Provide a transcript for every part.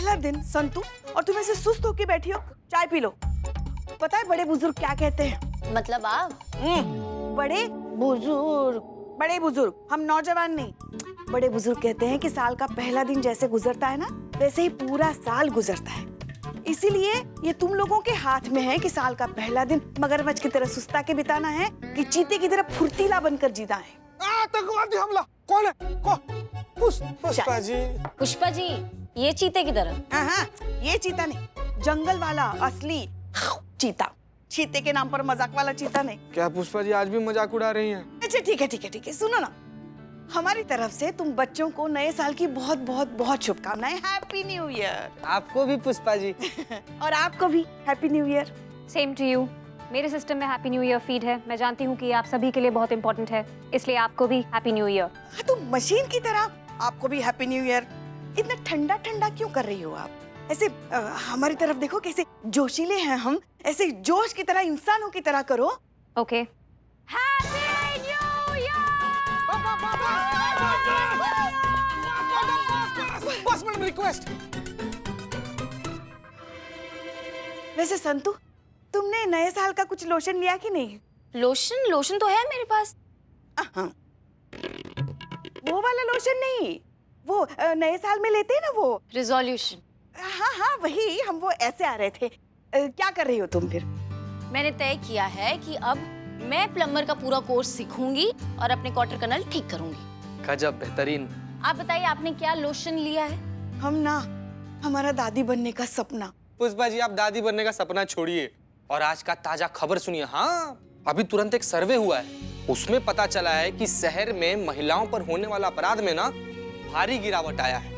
पहला दिन संतू, और तुम ऐसे सुस्त होके बैठी हो। चाय पी लो। पता है बड़े बुजुर्ग क्या कहते हैं? मतलब आप? बड़े बुजुर्ग, हम नौजवान नहीं। बड़े बुजुर्ग कहते हैं कि साल का पहला दिन जैसे गुजरता है ना, वैसे ही पूरा साल गुजरता है। इसीलिए ये तुम लोगों के हाथ में है कि साल का पहला दिन मगरमच्छ की तरह सुस्ता के बिताना है कि चीते की तरह फुर्तीला बनकर जीना है। आतंकवादी हमला! कौन है? पुष्पा जी। पुष्पा जी, ये चीते की तरह? हाँ, ये चीता नहीं, जंगल वाला असली चीता। चीते के नाम पर मजाक वाला चीता नहीं। क्या पुष्पा जी आज भी मजाक उड़ा रही हैं? अच्छा ठीक है, सुनो ना, हमारी तरफ से तुम बच्चों को नए साल की बहुत बहुत बहुत शुभकामनाएं। Happy new year. आपको भी पुष्पा जी। और आपको भी happy new year. Same to you. मेरे सिस्टम में हैप्पी न्यू ईयर फीड है। मैं जानती हूँ कि आप सभी के लिए बहुत इंपॉर्टेंट है, इसलिए आपको भी हैप्पी न्यू ईयर। हाँ, तो मशीन की तरह आपको भी हैप्पी न्यू ईयर। इतना ठंडा ठंडा क्यों कर रही हो आप? ऐसे हमारी तरफ देखो, कैसे जोशीले हैं हम। ऐसे जोश की तरह, इंसानों की तरह करो। ओके। बस मैडम, रिक्वेस्ट। वैसे संतू, तुमने नए साल का कुछ लोशन लिया कि नहीं? लोशन तो है मेरे पास। वो वाला लोशन नहीं, वो नए साल में लेते हैं ना वो। रिजोल्यूशन। हाँ, वही। हम वो ऐसे आ रहे थे। क्या कर रही हो तुम फिर? मैंने तय किया है कि अब मैं प्लम्बर का पूरा कोर्स सीखूंगी और अपने क्वार्टर कनल ठीक करूंगी। गजब, बेहतरीन। आप बताइए, आपने क्या लोशन लिया है? हम ना, हमारा दादी बनने का सपना। पुष्पा जी, आप दादी बनने का सपना छोड़िए और आज का ताजा खबर सुनिए। हाँ, अभी तुरंत एक सर्वे हुआ है, उसमें पता चला है कि शहर में महिलाओं पर होने वाला अपराध में ना भारी गिरावट आया है।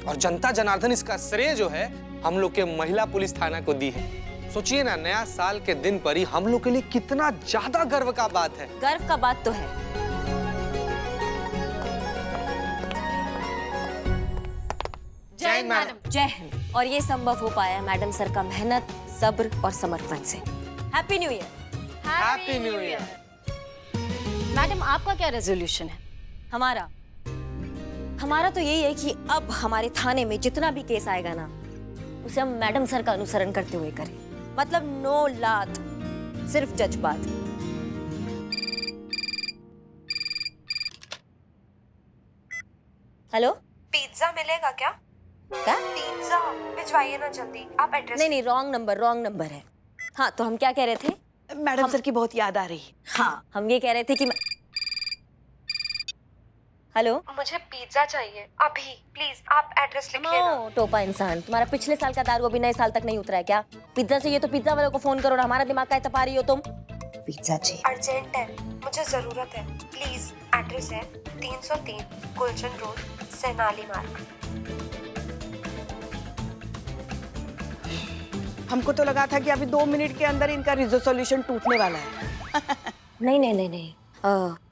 और जनता जनार्दन इसका श्रेय जो है हम लोग के महिला पुलिस थाना को दी है। सोचिए ना, नया साल के दिन पर ही हम लोग के लिए कितना ज्यादा गर्व का बात है। गर्व का बात तो है। जय हिंद मैडम। जय हिंद। और ये संभव हो पाया मैडम सर का मेहनत, सब्र और समर्पण से। Happy new year. Happy new year. Madam, आपका क्या रेजोल्यूशन है? हमारा तो यही है कि अब हमारे थाने में जितना भी केस आएगा ना, उसे हम मैडम सर का अनुसरण करते हुए करें। मतलब नो लात, सिर्फ जज्बात। हेलो, पिज्जा मिलेगा क्या? पिज्जा भिजवाइए ना जल्दी। आप एड्रेस नहीं, रॉन्ग नंबर है। हाँ, तो हम क्या कह रहे थे? मैडम सर की बहुत याद आ रही है। हाँ, हम ये कह रहे थे कि हेलो, मुझे पिज्जा चाहिए अभी, प्लीज आप एड्रेस लिखिए ना। टोपा इंसान, तुम्हारा पिछले साल का दारू अभी नए साल तक नहीं उतरा है क्या? पिज्जा चाहिए तो पिज्जा वालों को फोन करो, और हमारा दिमाग का तपा रही हो तुम। पिज्जा चाहिए, अर्जेंट है, मुझे जरूरत है, प्लीज। एड्रेस है 303 गुलशन रोड, सेनाली मार्ग। हमको तो लगा था कि अभी 2 मिनट के अंदर इनका रिजोल्यूशन टूटने वाला है। नहीं।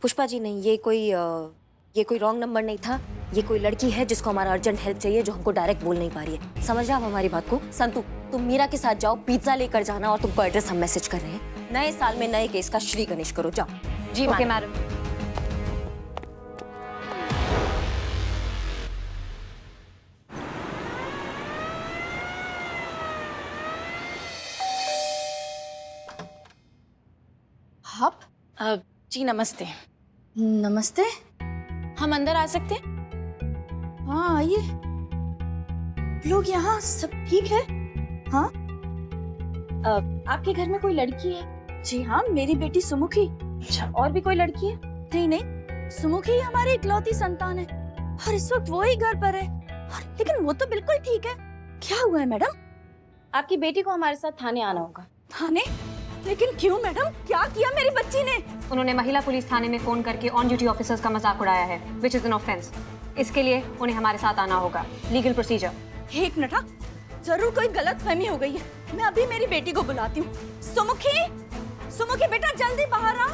पुष्पा जी नहीं, ये कोई रॉन्ग नंबर नहीं था। ये कोई लड़की है जिसको हमारा अर्जेंट हेल्प चाहिए, जो हमको डायरेक्ट बोल नहीं पा रही है। समझ रहे आप हमारी बात को? संतू, तुम मीरा के साथ जाओ, पिज्जा लेकर जाना, और तुमको एड्रेस हम मैसेज कर रहे हैं। नए साल में नए केस का श्री गणेश करो, जाओ। जी ओके मैडम। आप? जी नमस्ते। नमस्ते। हम अंदर आ सकते हैं? हाँ आइए। लोग यहाँ सब ठीक है? हाँ, आपके घर में कोई लड़की है? जी हाँ, मेरी बेटी सुमुखी। अच्छा, और भी कोई लड़की है? नहीं, सुमुखी हमारी इकलौती संतान है और इस वक्त वो ही घर पर है। लेकिन वो तो बिल्कुल ठीक है। क्या हुआ है मैडम? आपकी बेटी को हमारे साथ थाने आना होगा। थाने? लेकिन क्यों मैडम? क्या किया मेरी बच्ची ने? उन्होंने महिला पुलिस थाने में फोन करके ऑन ड्यूटी ऑफिसर्स का मजाक उड़ाया है, विच इज एन ऑफेंस। इसके लिए उन्हें हमारे साथ आना होगा। Legal procedure. एक मिनट, हाँ, जरूर कोई गलतफहमी हो गई है। मैं अभी मेरी बेटी को बुलाती हूँ। सुमुखी बेटा, जल्दी बाहर आ।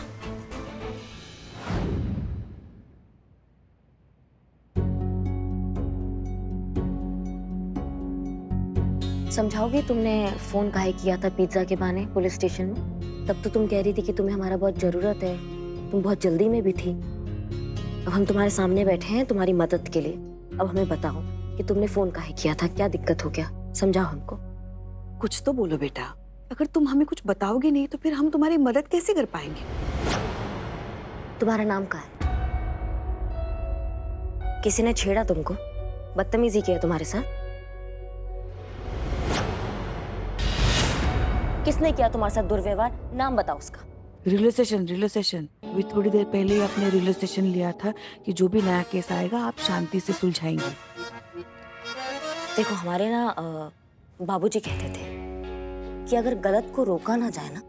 समझाओगी, तुमने फोन काहे किया था पिज्जा के बहाने पुलिस स्टेशन में? तब तो तुम कह रही थी कि तुम्हें हमारा बहुत जरूरत है, तुम बहुत जल्दी में भी थी। अब हम तुम्हारे सामने बैठे हैं तुम्हारी मदद के लिए। अब हमें बताओ कि तुमने फोन काहे किया था, क्या दिक्कत हो गया, समझाओ हमको। कुछ तो बोलो बेटा, अगर तुम हमें कुछ बताओगे नहीं तो फिर हम तुम्हारी मदद कैसे कर पाएंगे? तुम्हारा नाम क्या है? किसी ने छेड़ा तुमको, बदतमीजी किया तुम्हारे साथ? किसने किया तुम्हारे साथ दुर्व्यवहार? नाम बताओ उसका। रिलेशन अभी थोड़ी देर पहले ही आपने रिलेशन लिया था कि जो भी नया केस आएगा आप शांति से सुलझाएंगे। देखो हमारे ना बाबूजी कहते थे कि अगर गलत को रोका ना जाए ना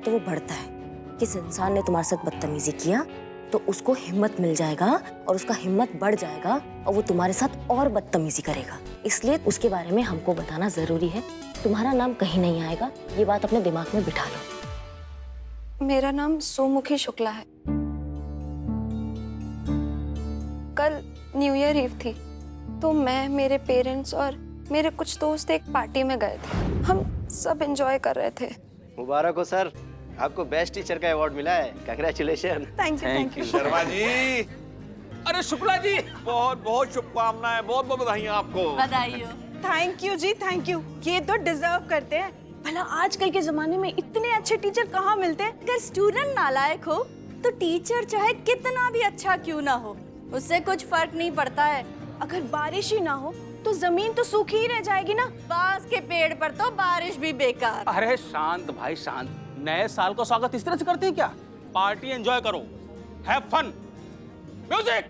तो वो बढ़ता है। किस इंसान ने तुम्हारे साथ बदतमीजी किया तो उसको हिम्मत मिल जाएगा और उसका हिम्मत बढ़ जाएगा और वो तुम्हारे साथ और बदतमीजी करेगा। इसलिए उसके बारे में हमको बताना जरूरी है। तुम्हारा नाम कहीं नहीं आएगा, ये बात अपने दिमाग में बिठा लो। मेरा नाम सुमुखी शुक्ला है। कल न्यू ईयर ईव थी तो मैं, मेरे पेरेंट्स और मेरे कुछ दोस्त एक पार्टी में गए थे। हम सब एंजॉय कर रहे थे। मुबारक हो सर, आपको बेस्ट टीचर का अवार्ड मिला है। Congratulation. Thank you. Sharma ji, अरे शुक्ला जी, बहुत बहुत शुभकामनाएं, बहुत बहुत बधाइयां आपको। बधाई हो। थैंक यू जी, थैंक यू। ये तो डिजर्व करते हैं। भला आजकल के जमाने में इतने अच्छे टीचर कहाँ मिलते हैं? अगर स्टूडेंट नालायक हो तो टीचर चाहे कितना भी अच्छा क्यों ना हो, उससे कुछ फर्क नहीं पड़ता है। अगर बारिश ही ना हो तो जमीन तो सूखी ही रह जाएगी ना। बांस के पेड़ पर तो बारिश भी बेकार। अरे शांत भाई शांत, नए साल का स्वागत इस तरह से करते हैं क्या? पार्टी एंजॉय करो, हैव फन, म्यूजिक।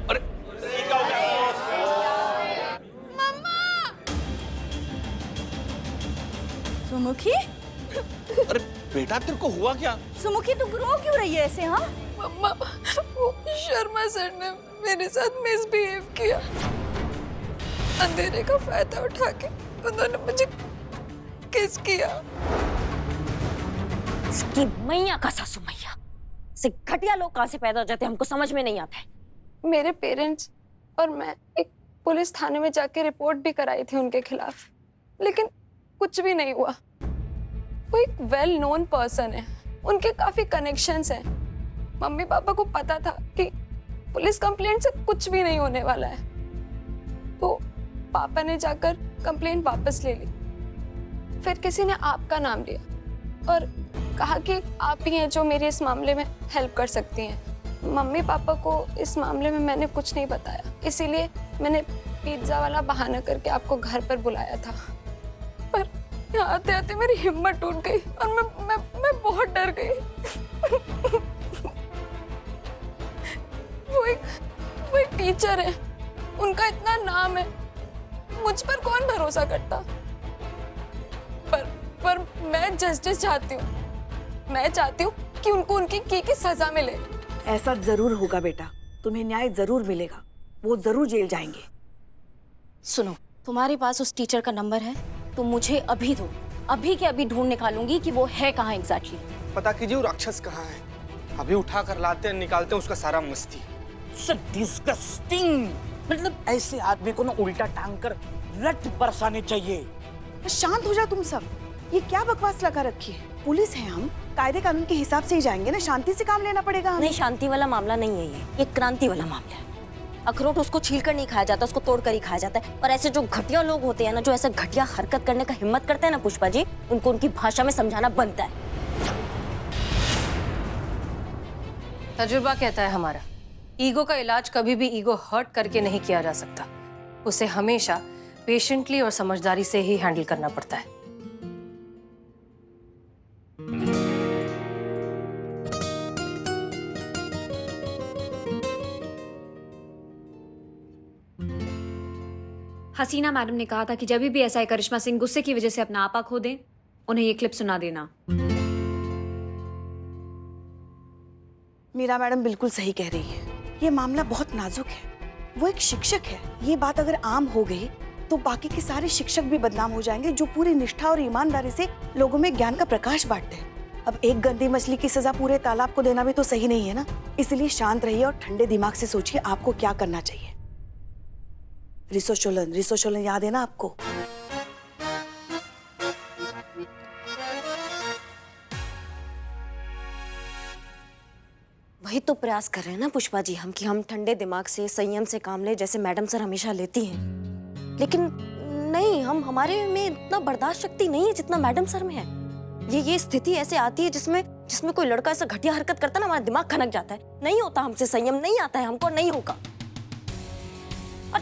अरे ये क्या हो गया? सुमुखी, अरे बेटा तेरे को हुआ क्या? सुमुखी तू रो क्यों रही है ऐसे? हाँ मम्मा, वो शर्मा सर ने मेरे साथ मिसबिहेव किया। अंधेरे का फायदा उठा के उन्होंने मुझे किस किया। इसकी मैया का सासू मैया से घटिया लोग कहाँ से पैदा हो जाते हैं, हमको समझ में नहीं आता है। मेरे पेरेंट्स और मैं एक पुलिस थाने में जाके रिपोर्ट भी कराई थी उनके खिलाफ, लेकिन कुछ भी नहीं हुआ। वो एक वेल नोन पर्सन है, उनके काफी कनेक्शंस हैं। मम्मी पापा को पता था कि पुलिस कंप्लेंट से कुछ भी नहीं होने वाला है, तो पापा ने जाकर कंप्लेंट वापस ले ली। फिर किसी ने आपका नाम लिया और कहा कि आप ही हैं जो मेरी इस मामले में हेल्प कर सकती हैं। मम्मी पापा को इस मामले में मैंने कुछ नहीं बताया, इसीलिए मैंने पिज्जा वाला बहाना करके आपको घर पर बुलाया था। पर यहाँ आते आते मेरी हिम्मत टूट गई और मैं बहुत डर गई। वो एक टीचर है, उनका इतना नाम है, मुझ पर कौन भरोसा करता? पर मैं जस्टिस चाहती हूँ। मैं चाहती हूँ कि उनको उनकी की सजा मिले। ऐसा जरूर होगा बेटा, तुम्हें न्याय जरूर मिलेगा, वो जरूर जेल जाएंगे। सुनो, तुम्हारे पास उस टीचर का नंबर है? तुम मुझे अभी दो, अभी के अभी ढूंढ निकालूंगी कि वो है कहाँ एग्जैक्टली। पता कीजिए वो राक्षस कहाँ है, अभी उठा कर लाते हैं, निकालते हैं उसका सारा मस्ती। So disgusting. मतलब ऐसे आदमी को ना उल्टा टांग कर रट बरसाने चाहिए। शांत हो जाओ तुम सब, ये क्या बकवास लगा रखी है? पुलिस है हम, कायदे कानून के हिसाब से ही जाएंगे ना, शांति से काम लेना पड़ेगा हमें। नहीं, शांति वाला मामला नहीं है ये क्रांति वाला मामला है। अखरोट उसको छीलकर नहीं खाया जाता, उसको तोड़कर ही खाया जाता है। और ऐसे जो घटिया लोग होते हैं ना, जो ऐसा घटिया हरकत करने का हिम्मत करते हैं ना पुष्पा जी, उनको उनकी भाषा में समझाना बनता है। तजुर्बा कहता है हमारा, ईगो का इलाज कभी भी ईगो हर्ट करके नहीं किया जा सकता, उसे हमेशा पेशेंटली और समझदारी से ही हैंडल करना पड़ता है। हसीना मैडम ने कहा था कि जब भी ऐसा करिश्मा सिंह गुस्से की वजह से अपना आपा खो दें, उन्हें ये क्लिप सुना देना। मीरा मैडम बिल्कुल सही कह रही है, ये मामला बहुत नाजुक है। वो एक शिक्षक है, ये बात अगर आम हो गई तो बाकी के सारे शिक्षक भी बदनाम हो जाएंगे जो पूरी निष्ठा और ईमानदारी से लोगों में ज्ञान का प्रकाश बांटते हैं। अब एक गंदी मछली की सजा पूरे तालाब को देना भी तो सही नहीं है ना। इसलिए शांत रहिए और ठंडे दिमाग से सोचिए आपको क्या करना चाहिए। रिसोचोलन याद है ना आपको? तो प्रयास कर रहे हैं ना पुष्पा जी हम कि हम ठंडे दिमाग से संयम से काम ले जैसे मैडम सर हमेशा लेती हैं, लेकिन नहीं, हमारे में इतना बर्दाश्त शक्ति नहीं है जितना मैडम सर में है। ये स्थिति ऐसे आती है जिसमें कोई लड़का ऐसा घटिया हरकत करता है ना, हमारा दिमाग खनक जाता है। नहीं होता हमसे संयम, नहीं आता है हमको, नहीं होगा। और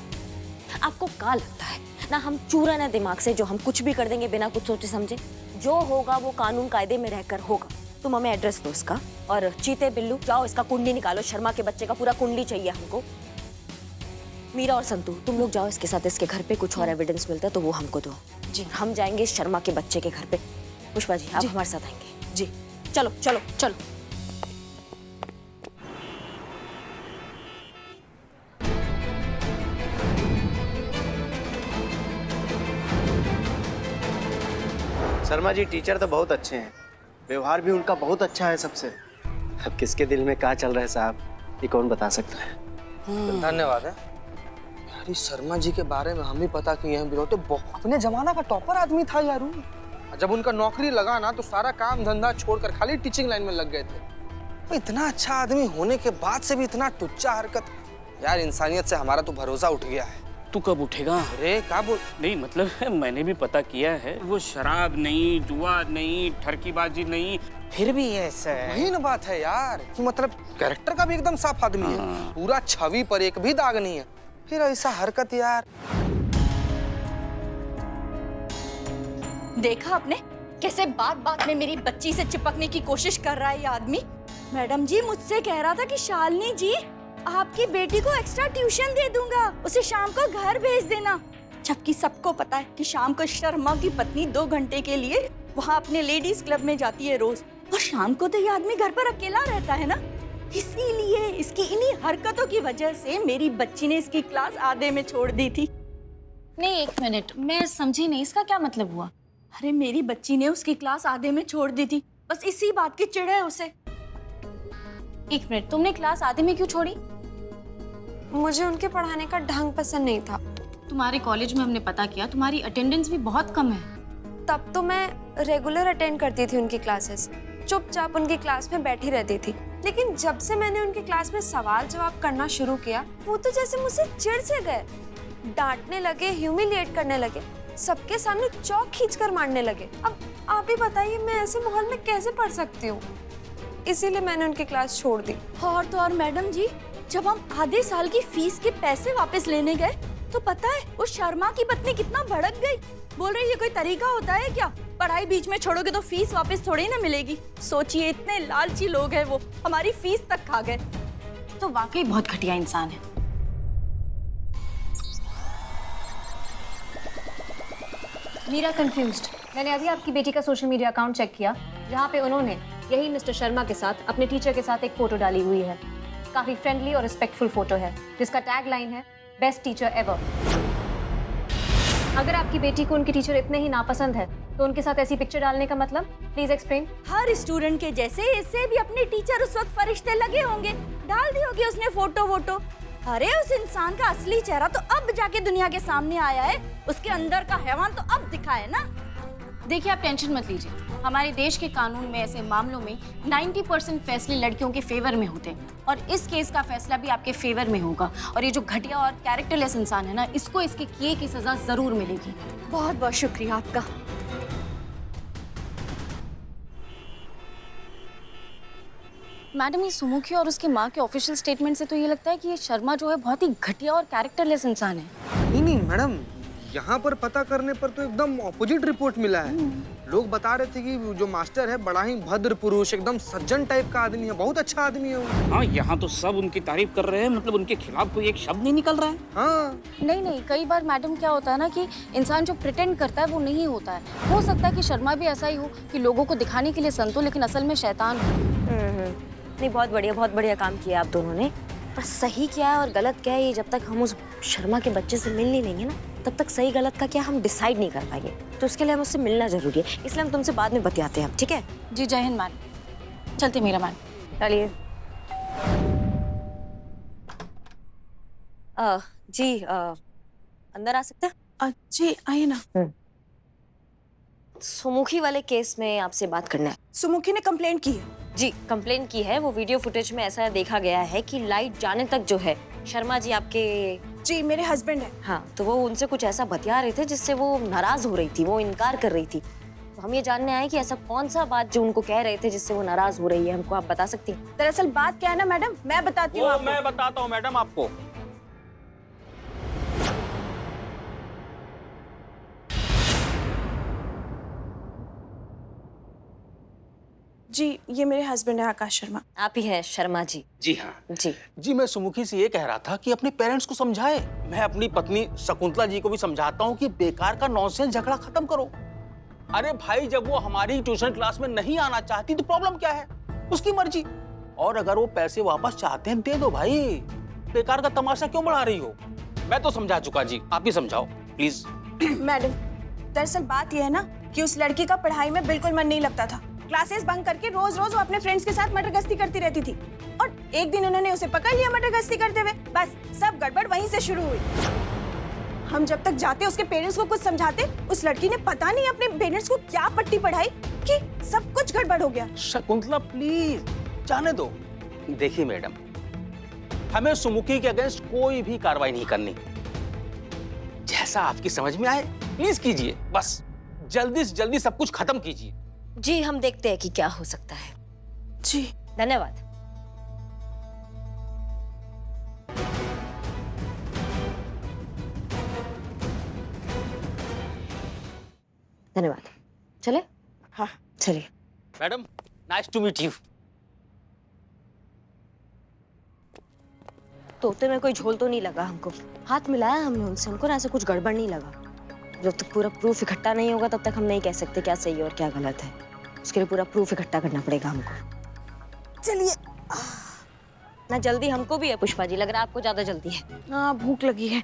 आपको क्या लगता है ना, हम चूरन है दिमाग से जो हम कुछ भी कर देंगे बिना कुछ सोचे समझे? जो होगा वो कानून कायदे में रहकर होगा। तुम हमें एड्रेस दो इसका, और चीते बिल्लू जाओ इसका कुंडली निकालो, शर्मा के बच्चे का पूरा कुंडली चाहिए हमको। मीरा और संतू तुम लोग जाओ इसके साथ, इसके घर पे कुछ और एविडेंस मिलता है तो वो हमको दो जी। हम जाएंगे शर्मा के बच्चे के घर पे। पुष्पा जी आप हमारे साथ आएंगे जी। चलो चलो चलो। शर्मा जी टीचर तो बहुत अच्छे हैं, व्यवहार भी उनका बहुत अच्छा है सबसे। अब किसके दिल में क्या चल रहा है साहब, ये कौन बता सकता है। धन्यवाद है यार, इस शर्मा जी के बारे में हम ही पता किए हैं बिरोटे, अपने जमाना का टॉपर आदमी था यार। जब उनका नौकरी लगा ना तो सारा काम धंधा छोड़कर खाली टीचिंग लाइन में लग गए थे। तो इतना अच्छा आदमी होने के बाद से भी इतना टुच्चा हरकत, यार इंसानियत से हमारा तो भरोसा उठ गया है। तू कब उठेगा? अरे क्या बोल, नहीं मतलब मैंने भी पता किया है, वो शराब नहीं, जुआ नहीं, ठरकीबाजी नहीं, फिर भी ऐसा है। वही ना बात है यार कि मतलब कैरेक्टर का भी एकदम साफ आदमी है, पूरा छवि पर एक भी दाग नहीं है, फिर ऐसा हरकत यार। देखा आपने कैसे बात बात में मेरी बच्ची से चिपकने की कोशिश कर रहा है ये आदमी। मैडम जी मुझसे कह रहा था कि शालिनी जी आपकी बेटी को एक्स्ट्रा ट्यूशन दे दूंगा, उसे शाम को घर भेज देना। जबकि सबको पता है कि शाम को शर्मा की पत्नी 2 घंटे के लिए वहाँ अपने लेडीज क्लब में जाती है रोज, और शाम को तो ये आदमी घर पर अकेला रहता है ना। इसीलिए इसकी इन्हीं हरकतों की वजह से मेरी बच्ची ने इसकी क्लास आधे में छोड़ दी थी। नहीं, 1 मिनट, मैं समझी नहीं, इसका क्या मतलब हुआ? अरे मेरी बच्ची ने उसकी क्लास आधे में छोड़ दी थी, बस इसी बात की चिढ़ है उसे। 1 मिनट, तुमने क्लास आधे में क्यों छोड़ी? मुझे उनके पढ़ाने का ढंग पसंद नहीं था। तुम्हारे कॉलेज में हमने पता किया, तुम्हारी अटेंडेंस भी बहुत कम है। तब तो मैं रेगुलर अटेंड करती थी उनकी क्लासेस, चुपचाप उनकी क्लास में बैठी रहती थी। लेकिन जब से मैंने उनकी क्लास में सवाल जवाब करना शुरू किया, वो तो जैसे मुझसे चिढ़ से गए, डांटने लगे, ह्यूमिलिएट करने लगे, सबके सामने चौक खींचकर मारने लगे। अब आप ही बताइए मैं ऐसे माहौल में कैसे पढ़ सकती हूँ, इसीलिए मैंने उनकी क्लास छोड़ दी। और तो और मैडम जी, जब हम आधे साल की फीस के पैसे वापस लेने गए तो पता है वो शर्मा की पत्नी कितना भड़क गई। बोल रही ये कोई तरीका होता है क्या, पढ़ाई बीच में छोड़ोगे तो फीस वापस थोड़ी ना मिलेगी। सोचिए इतने लालची लोग हैं वो, हमारी फीस तक खा गए। तो वाकई बहुत घटिया इंसान है। मीरा कंफ्यूज्ड। मैंने अभी आपकी बेटी का सोशल मीडिया अकाउंट चेक किया, जहाँ पे उन्होंने यही मिस्टर शर्मा के साथ अपने टीचर के साथ एक फोटो डाली हुई है। काफी फ्रेंडली और रिस्पेक्टफुल फोटो है, जिसका टैग लाइन है बेस्ट टीचर एवर। अगर आपकी बेटी को उनकी टीचर इतने ही नापसंद है तो उनके साथ ऐसी पिक्चर डालने का मतलब, प्लीज एक्सप्लेन। हर स्टूडेंट के जैसे इससे भी अपने टीचर उस वक्त फरिश्ते लगे होंगे, डाल दी होगी उसने फोटो वोटो। अरे उस इंसान का असली चेहरा तो अब जाके दुनिया के सामने आया है, उसके अंदर का हैवान तो अब दिखा है ना। देखिए आप टेंशन मत लीजिए, हमारे देश के कानून में ऐसे मामलों में 90% फैसले लड़कियों के फेवर में होते हैं, और इस केस का फैसला भी आपके फेवर में होगा। और ये जो घटिया और कैरेक्टरलेस इंसान है ना, इसको इसके किए की सजा जरूर मिलेगी। बहुत बहुत शुक्रिया आपका। मैडम, ये सुमुखी और उसकी माँ के ऑफिशियल स्टेटमेंट से तो ये लगता है कि ये शर्मा जो है बहुत ही घटिया और कैरेक्टरलेस इंसान है। नहीं मैडम, यहाँ पर पता करने पर तो एकदम ऑपोजिट रिपोर्ट मिला है। लोग बता रहे थे कि जो मास्टर है बड़ा ही भद्र पुरुष, एकदम सज्जन टाइप का आदमी है, बहुत अच्छा आदमी है वो। हाँ, यहाँ तो सब उनकी तारीफ कर रहे हैं, मतलब उनके खिलाफ कोई एक शब्द नहीं निकल रहा है। हाँ नहीं, कई बार मैडम क्या होता है ना कि इंसान जो प्रिटेंड करता है वो नहीं होता है। हो सकता है कि शर्मा भी ऐसा ही हो कि लोगों को दिखाने के लिए संत हो, लेकिन असल में शैतान हो। नहीं, बहुत बढ़िया काम किया आप दोनों ने। पर सही क्या है और गलत क्या है, ये जब तक हम उस शर्मा के बच्चे से मिल नहीं लेंगे ना, तब तक सही गलत का क्या हम डिसाइड नहीं कर पाएंगे। तो उसके लिए हम उससे मिलना जरूरी है, इसलिए हम तुमसे बाद में बतियाते हैं, ठीक है? जी, जय हिंद मैडम। चलते मेरा मैडम। चलिए। जी अंदर आ सकते हैं? जी आइए ना। सुमुखी वाले केस में आपसे बात करना है। सुमुखी ने कंप्लेंट की है। जी कंप्लेन की है। वो वीडियो फुटेज में ऐसा देखा गया है कि लाइट जाने तक जो है शर्मा जी आपके जी मेरे हस्बैंड है। हाँ, तो वो उनसे कुछ ऐसा बतिया रहे थे जिससे वो नाराज हो रही थी, वो इनकार कर रही थी। तो हम ये जानने आए कि ऐसा कौन सा बात जो उनको कह रहे थे जिससे वो नाराज हो रही है, हमको आप बता सकती हैं? दरअसल बात क्या है ना मैडम, मैं बताती हूँ वो आपको। मैं बताता हूँ मैडम आपको। जी ये मेरे हस्बैंड है आकाश शर्मा। आप ही हैं शर्मा जी? जी हाँ जी। जी, मैं सुमुखी से ये कह रहा था कि अपने पेरेंट्स को समझाए। मैं अपनी पत्नी शकुंतला जी को भी समझाता हूँ कि बेकार का नॉनसेंस झगड़ा खत्म करो। अरे भाई, जब वो हमारी ट्यूशन क्लास में नहीं आना चाहती तो प्रॉब्लम क्या है, उसकी मर्जी। और अगर वो पैसे वापस चाहते हैं दे दो भाई, बेकार का तमाशा क्यों बढ़ा रही हो? मैं तो समझा चुका जी, आप ही समझाओ प्लीज। मैडम दरअसल बात यह है ना कि उस लड़की का पढ़ाई में बिल्कुल मन नहीं लगता था। क्लासेस बंक करके रोज रोज वो अपने फ्रेंड्स के साथ मटर गश्ती करती रहती थी और एक दिन उन्होंने उसे पकड़ लिया मटर गश्ती करते हुए। बस सब गड़बड़ वहीं से शुरू हुई। हम जब तक जाते उसके पेरेंट्स को कुछ समझाते, उस लड़की ने पता नहीं अपने पेरेंट्स को क्या पट्टी पढ़ाई कि सब कुछ गड़बड़ हो गया। शकुंतला प्लीज जाने दो। देखिए मैडम, हमें सुमुखी के अगेंस्ट कोई भी कार्रवाई नहीं करनी। जैसा आपकी समझ में आए प्लीज कीजिए, बस जल्दी से जल्दी सब कुछ खत्म कीजिए। जी हम देखते हैं कि क्या हो सकता है। जी धन्यवाद। धन्यवाद। चले? हाँ चलिए। Madam nice to meet you. तोते में कोई झोल तो नहीं लगा हमको। हाथ मिलाया हमने उनसे, हमको ना ऐसा कुछ गड़बड़ नहीं लगा। जब तक पूरा प्रूफ इकट्ठा नहीं होगा तब तक हम नहीं कह सकते क्या सही है और क्या गलत है। उसके लिए पूरा प्रूफ इकट्ठा करना पड़ेगा हमको। चलिए। ना जल्दी हमको भी है पुष्पा जी, लग रहा है आपको ज्यादा जल्दी है। हाँ भूख लगी है।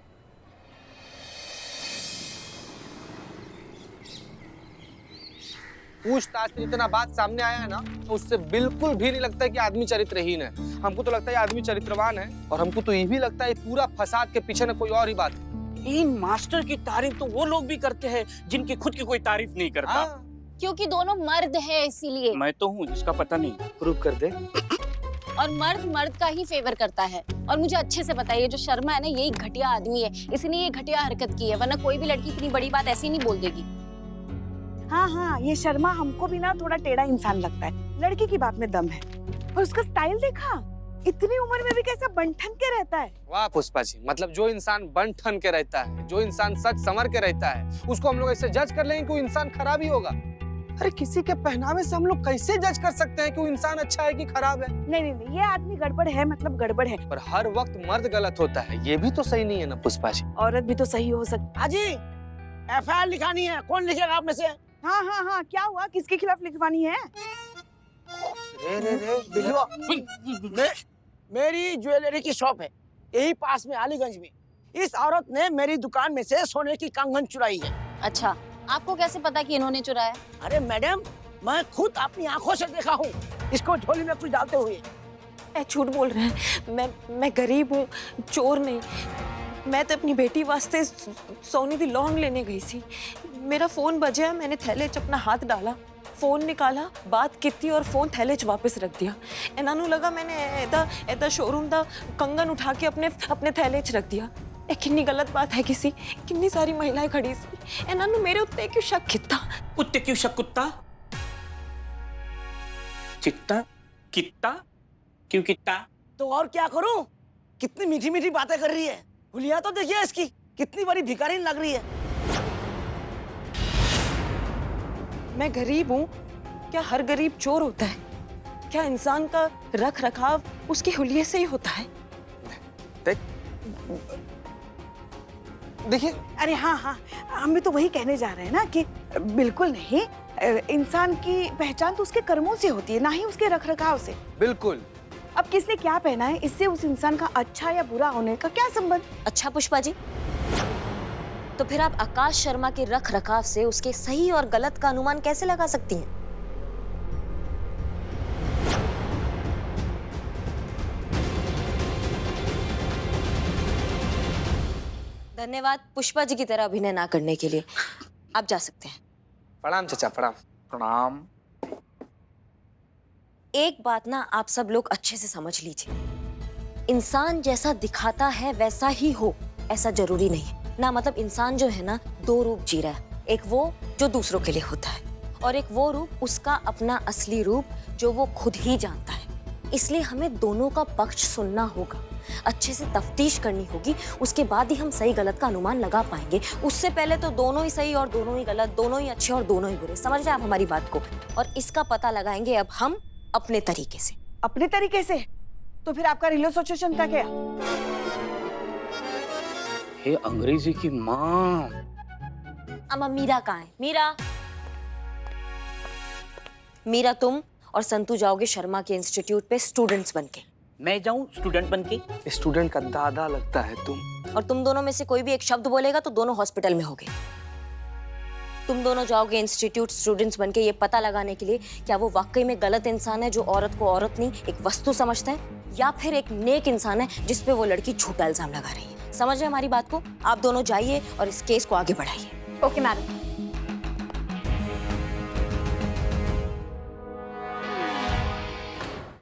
पूछताछ से जितना बात सामने आया है ना, तो उससे बिल्कुल भी नहीं लगता है कि आदमी चरित्रहीन है। हमको तो लगता है आदमी चरित्रवान है, और हमको तो ये भी लगता है पूरा फसाद के पीछे ना कोई और ही बात है। इन मास्टर की तारीफ तो वो लोग भी करते हैं जिनकी खुद की कोई तारीफ नहीं करता। हाँ। क्योंकि दोनों मर्द है इसीलिए। मैं तो हूँ, इसका पता नहीं। प्रूव कर दे। और मर्द मर्द का ही फेवर करता है। और मुझे अच्छे से पता है ये जो शर्मा है ना, यही घटिया आदमी है, इसने ये घटिया हरकत की है, वरना कोई भी लड़की इतनी बड़ी बात ऐसी नहीं बोल देगी। हाँ हाँ ये शर्मा हमको भी ना थोड़ा टेढ़ा इंसान लगता है। लड़की की बात में दम है। और उसका स्टाइल देखा, इतनी उम्र में भी कैसा बन-ठन के रहता है। वाह पुष्पा जी, मतलब जो इंसान बन ठन के रहता है, जो इंसान सच संवर के रहता है, उसको हम लोग ऐसे जज कर लेंगे कि वो इंसान खराब ही होगा। अरे किसी के पहनावे से हम लोग कैसे जज कर सकते हैं कि वो इंसान अच्छा है कि खराब है? नहीं नहीं नहीं, ये आदमी गड़बड़ है मतलब गड़बड़ है। पर हर वक्त मर्द गलत होता है, ये भी तो सही नहीं है ना पुष्पा जी। औरत भी तो सही हो सकती। हाजी एफआईआर लिखानी है, कौन लिखेगा आप में से? हाँ हाँ हाँ क्या हुआ, किसके खिलाफ लिखवानी है? मेरी ज्वेलरी की शॉप है यही पास में अलीगंज में। इस औरत ने मेरी दुकान में से सोने की कंगन चुराई है। अच्छा, आपको कैसे पता कि इन्होंने चुराया? अरे मैडम, मैं खुद अपनी आंखों से देखा हूँ इसको झोली में कुछ डालते हुए। झूठ बोल रहे हैं, मैं गरीब हूँ, चोर नहीं। मैं तो अपनी बेटी वास्ते सोने दी लौंग लेने गई थी। मेरा फोन बजा, मैंने थैले च अपना हाथ डाला, फोन निकाला, बात की और फोन थैले च वापस रख दिया। इन्होंने लगा मैंने ऐदा शोरूम दा कंगन उठा के अपने थैले च रख दिया। ये कितनी गलत बात है, कितनी सारी महिलाएं खड़ी सी, इन्होंने मेरे उत्ते क्यों शक किता? उत्ते क्यों शक कुत्ता? चित्ता कित्ता क्यों कित्ता? तो और क्या करूं? कितनी मीठी मीठी बातें कर रही है। हुलिया तो देखिए इसकी, कितनी बड़ी भिखारी लग रही है। मैं गरीब हूँ, क्या हर गरीब चोर होता है? क्या इंसान का रख रखाव उसके हुलिये से ही होता है? देखिए, अरे हाँ हाँ हम भी तो वही कहने जा रहे हैं ना कि बिल्कुल नहीं, इंसान की पहचान तो उसके कर्मों से होती है, ना ही उसके रख रखाव से। बिल्कुल। अब किसने क्या पहना है इससे उस इंसान का अच्छा या बुरा होने का क्या संबंध? अच्छा पुष्पा जी, तो फिर आप आकाश शर्मा के रख रखाव से उसके सही और गलत का अनुमान कैसे लगा सकती हैं? धन्यवाद पुष्पा जी की तरह अभिनय ना करने के लिए। आप जा सकते हैं। प्रणाम चाचा, प्रणाम। प्रणाम। एक बात ना आप सब लोग अच्छे से समझ लीजिए, इंसान जैसा दिखाता है वैसा ही हो ऐसा जरूरी नहीं है ना। मतलब इंसान जो है ना, दो रूप जी रहा है, एक वो जो दूसरों के लिए होता है और एक वो रूप उसका अपना असली रूप जो वो खुद ही जानता है। इसलिए हमें दोनों का पक्ष सुनना होगा, अच्छे से तफ्तीश करनी होगी, उसके बाद ही हम सही गलत का अनुमान लगा पाएंगे। उससे पहले तो दोनों ही सही और दोनों ही गलत, दोनों ही अच्छे और दोनों ही बुरे। समझ रहे हैं आप हमारी बात को? और इसका पता लगाएंगे अब हम अपने तरीके से। अपने तरीके से? तो फिर आपका रिलेशनशिप का क्या? हे अंग्रेजी की माँ। अम्मा मीरा कहाँ है? मीरा, मीरा तुम और संतू जाओगे शर्मा के इंस्टीट्यूट पे स्टूडेंट्स बनके। मैं जाऊं स्टूडेंट बनके? स्टूडेंट का दादा लगता है तुम। और तुम दोनों में से कोई भी एक शब्द बोलेगा तो दोनों हॉस्पिटल में होगे। तुम दोनों जाओगे इंस्टीट्यूट स्टूडेंट्स बनके ये पता लगाने के लिए क्या वो वाकई में गलत इंसान है जो औरत को औरत नहीं एक वस्तु समझता है, या फिर एक नेक इंसान है जिसपे वो लड़की झूठा इल्जाम लगा रही है। समझ रहे हमारी बात को? आप दोनों जाइए और इस केस को आगे बढ़ाइए। Okay madam.